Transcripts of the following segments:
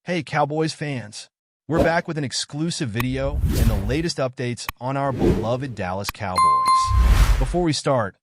Hey Cowboys fans, we're back with an exclusive video and the latest updates on our beloved Dallas Cowboys. Before we start,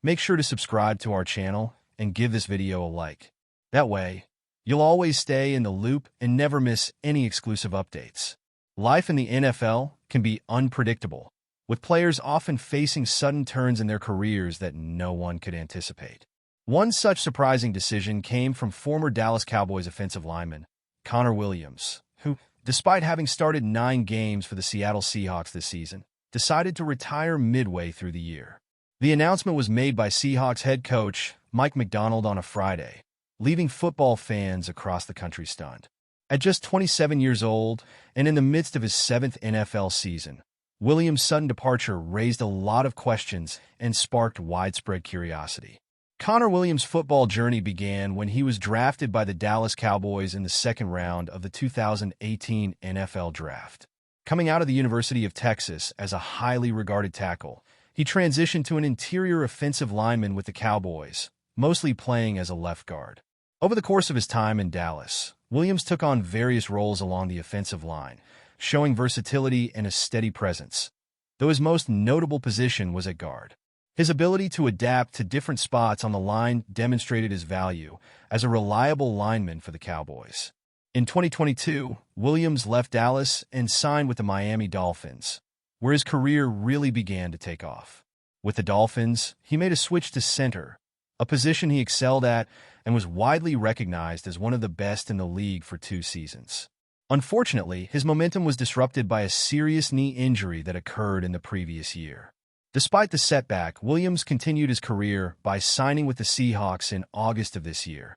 make sure to subscribe to our channel and give this video a like. That way, you'll always stay in the loop and never miss any exclusive updates. Life in the NFL can be unpredictable, with players often facing sudden turns in their careers that no one could anticipate. One such surprising decision came from former Dallas Cowboys offensive lineman Connor Williams, who, despite having started 9 games for the Seattle Seahawks this season, decided to retire midway through the year. The announcement was made by Seahawks head coach Mike Macdonald on a Friday, leaving football fans across the country stunned. At just 27 years old and in the midst of his 7th NFL season, Williams' sudden departure raised a lot of questions and sparked widespread curiosity. Connor Williams' football journey began when he was drafted by the Dallas Cowboys in the second round of the 2018 NFL Draft. Coming out of the University of Texas as a highly regarded tackle, he transitioned to an interior offensive lineman with the Cowboys, mostly playing as a left guard. Over the course of his time in Dallas, Williams took on various roles along the offensive line, showing versatility and a steady presence, though his most notable position was at guard. His ability to adapt to different spots on the line demonstrated his value as a reliable lineman for the Cowboys. In 2022, Williams left Dallas and signed with the Miami Dolphins, where his career really began to take off. With the Dolphins, he made a switch to center, a position he excelled at and was widely recognized as one of the best in the league for 2 seasons. Unfortunately, his momentum was disrupted by a serious knee injury that occurred in the previous year. Despite the setback, Williams continued his career by signing with the Seahawks in August of this year,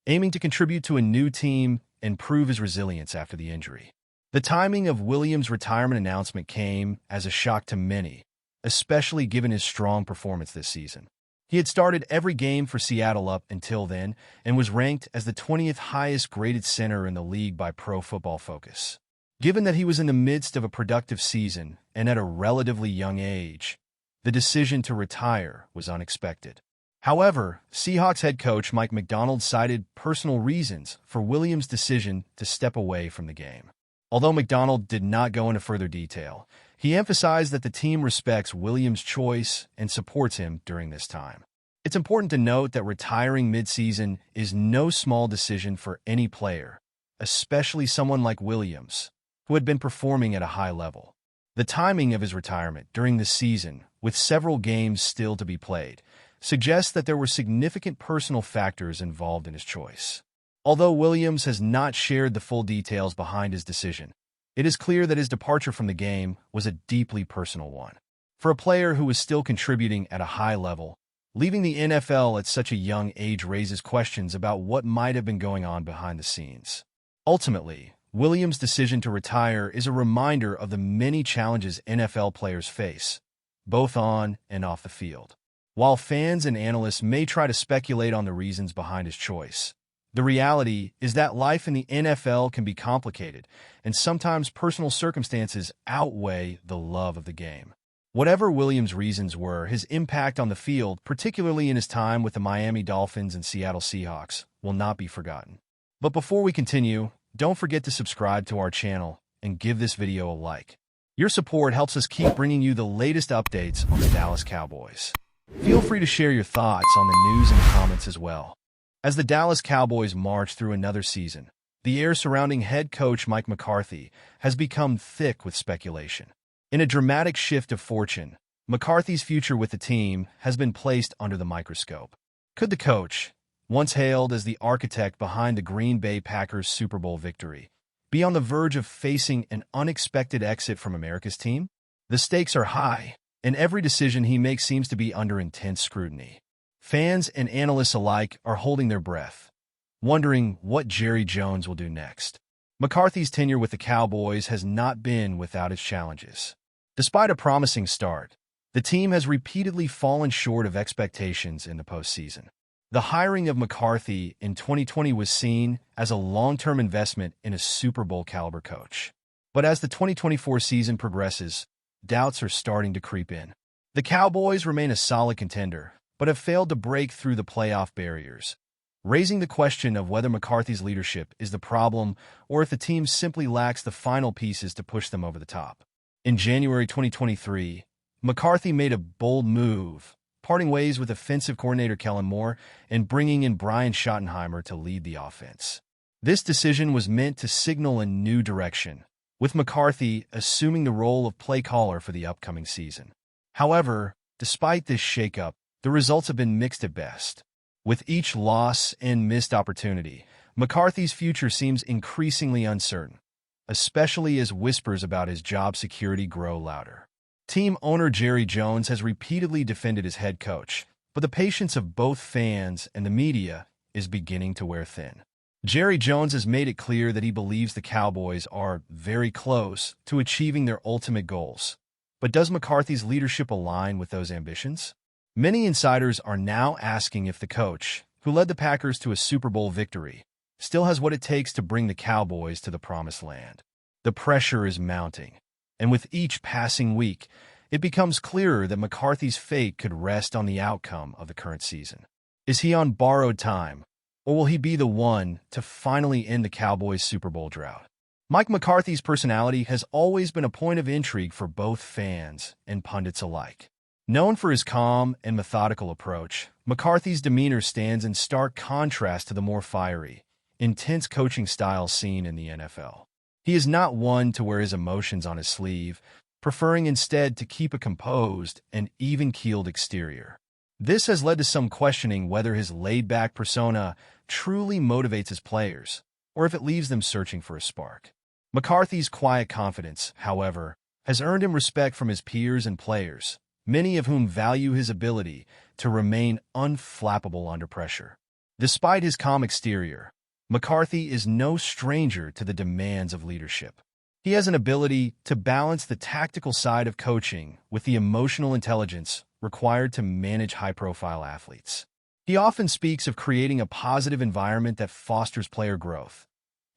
aiming to contribute to a new team and prove his resilience after the injury. The timing of Williams' retirement announcement came as a shock to many, especially given his strong performance this season. He had started every game for Seattle up until then and was ranked as the 20th highest-graded center in the league by Pro Football Focus. Given that he was in the midst of a productive season and at a relatively young age, the decision to retire was unexpected. However, Seahawks head coach Mike Macdonald cited personal reasons for Williams' decision to step away from the game. Although Macdonald did not go into further detail, he emphasized that the team respects Williams' choice and supports him during this time. It's important to note that retiring mid-season is no small decision for any player, especially someone like Williams, who had been performing at a high level. The timing of his retirement during the season, with several games still to be played, suggests that there were significant personal factors involved in his choice. Although Williams has not shared the full details behind his decision, it is clear that his departure from the game was a deeply personal one. For a player who was still contributing at a high level, leaving the NFL at such a young age raises questions about what might have been going on behind the scenes. Ultimately, Williams' decision to retire is a reminder of the many challenges NFL players face, both on and off the field. While fans and analysts may try to speculate on the reasons behind his choice, the reality is that life in the NFL can be complicated, and sometimes personal circumstances outweigh the love of the game. Whatever Williams' reasons were, his impact on the field, particularly in his time with the Miami Dolphins and Seattle Seahawks, will not be forgotten. But before we continue, don't forget to subscribe to our channel and give this video a like. Your support helps us keep bringing you the latest updates on the Dallas Cowboys. Feel free to share your thoughts on the news in the comments as well. As the Dallas Cowboys march through another season, the air surrounding head coach Mike McCarthy has become thick with speculation. In a dramatic shift of fortune, McCarthy's future with the team has been placed under the microscope. Could the coach, once hailed as the architect behind the Green Bay Packers' Super Bowl victory, be on the verge of facing an unexpected exit from America's team? The stakes are high, and every decision he makes seems to be under intense scrutiny. Fans and analysts alike are holding their breath, wondering what Jerry Jones will do next. McCarthy's tenure with the Cowboys has not been without its challenges. Despite a promising start, the team has repeatedly fallen short of expectations in the postseason. The hiring of McCarthy in 2020 was seen as a long-term investment in a Super Bowl-caliber coach. But as the 2024 season progresses, doubts are starting to creep in. The Cowboys remain a solid contender, but have failed to break through the playoff barriers, raising the question of whether McCarthy's leadership is the problem or if the team simply lacks the final pieces to push them over the top. In January 2023, McCarthy made a bold move, parting ways with offensive coordinator Kellen Moore and bringing in Brian Schottenheimer to lead the offense. This decision was meant to signal a new direction, with McCarthy assuming the role of play caller for the upcoming season. However, despite this shakeup, the results have been mixed at best. With each loss and missed opportunity, McCarthy's future seems increasingly uncertain, especially as whispers about his job security grow louder. Team owner Jerry Jones has repeatedly defended his head coach, but the patience of both fans and the media is beginning to wear thin. Jerry Jones has made it clear that he believes the Cowboys are very close to achieving their ultimate goals. But does McCarthy's leadership align with those ambitions? Many insiders are now asking if the coach, who led the Packers to a Super Bowl victory, still has what it takes to bring the Cowboys to the promised land. The pressure is mounting, and with each passing week, it becomes clearer that McCarthy's fate could rest on the outcome of the current season. Is he on borrowed time, or will he be the one to finally end the Cowboys' Super Bowl drought? Mike McCarthy's personality has always been a point of intrigue for both fans and pundits alike. Known for his calm and methodical approach, McCarthy's demeanor stands in stark contrast to the more fiery, intense coaching style seen in the NFL. He is not one to wear his emotions on his sleeve, preferring instead to keep a composed and even-keeled exterior. This has led to some questioning whether his laid-back persona truly motivates his players, or if it leaves them searching for a spark. McCarthy's quiet confidence, however, has earned him respect from his peers and players, many of whom value his ability to remain unflappable under pressure. Despite his calm exterior, McCarthy is no stranger to the demands of leadership. He has an ability to balance the tactical side of coaching with the emotional intelligence required to manage high-profile athletes. He often speaks of creating a positive environment that fosters player growth,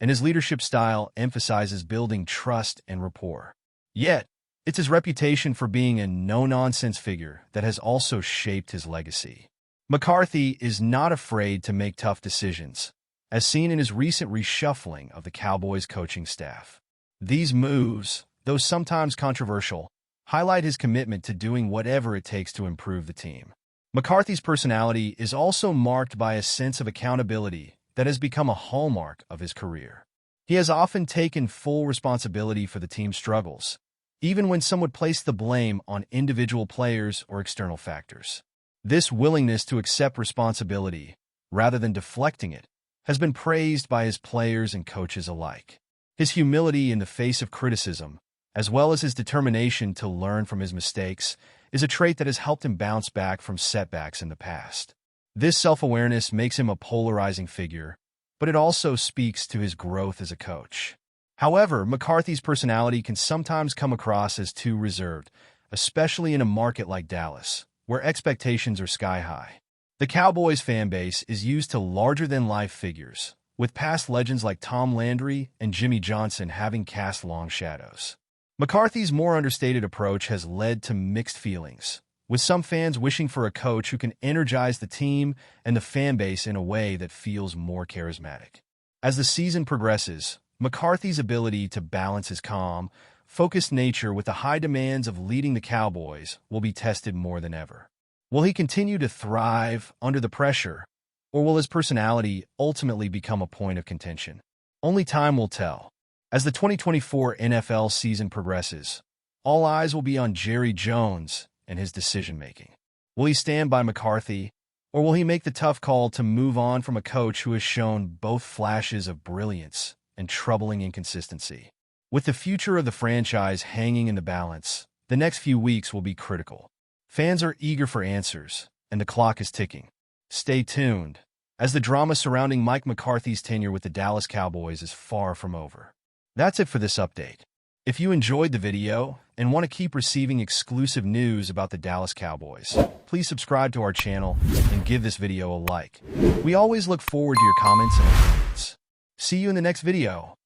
and his leadership style emphasizes building trust and rapport. Yet, it's his reputation for being a no-nonsense figure that has also shaped his legacy. McCarthy is not afraid to make tough decisions, as seen in his recent reshuffling of the Cowboys coaching staff. These moves, though sometimes controversial, highlight his commitment to doing whatever it takes to improve the team. McCarthy's personality is also marked by a sense of accountability that has become a hallmark of his career. He has often taken full responsibility for the team's struggles, even when some would place the blame on individual players or external factors. This willingness to accept responsibility, rather than deflecting it, has been praised by his players and coaches alike. His humility in the face of criticism, as well as his determination to learn from his mistakes, is a trait that has helped him bounce back from setbacks in the past. This self-awareness makes him a polarizing figure, but it also speaks to his growth as a coach. However, McCarthy's personality can sometimes come across as too reserved, especially in a market like Dallas, where expectations are sky-high. The Cowboys fan base is used to larger-than-life figures, with past legends like Tom Landry and Jimmy Johnson having cast long shadows. McCarthy's more understated approach has led to mixed feelings, with some fans wishing for a coach who can energize the team and the fan base in a way that feels more charismatic. As the season progresses, McCarthy's ability to balance his calm, focused nature with the high demands of leading the Cowboys will be tested more than ever. Will he continue to thrive under the pressure, or will his personality ultimately become a point of contention? Only time will tell. As the 2024 NFL season progresses, all eyes will be on Jerry Jones and his decision-making. Will he stand by McCarthy, or will he make the tough call to move on from a coach who has shown both flashes of brilliance and troubling inconsistency? With the future of the franchise hanging in the balance, the next few weeks will be critical. Fans are eager for answers, and the clock is ticking. Stay tuned, as the drama surrounding Mike McCarthy's tenure with the Dallas Cowboys is far from over. That's it for this update. If you enjoyed the video and want to keep receiving exclusive news about the Dallas Cowboys, please subscribe to our channel and give this video a like. We always look forward to your comments and opinions. See you in the next video.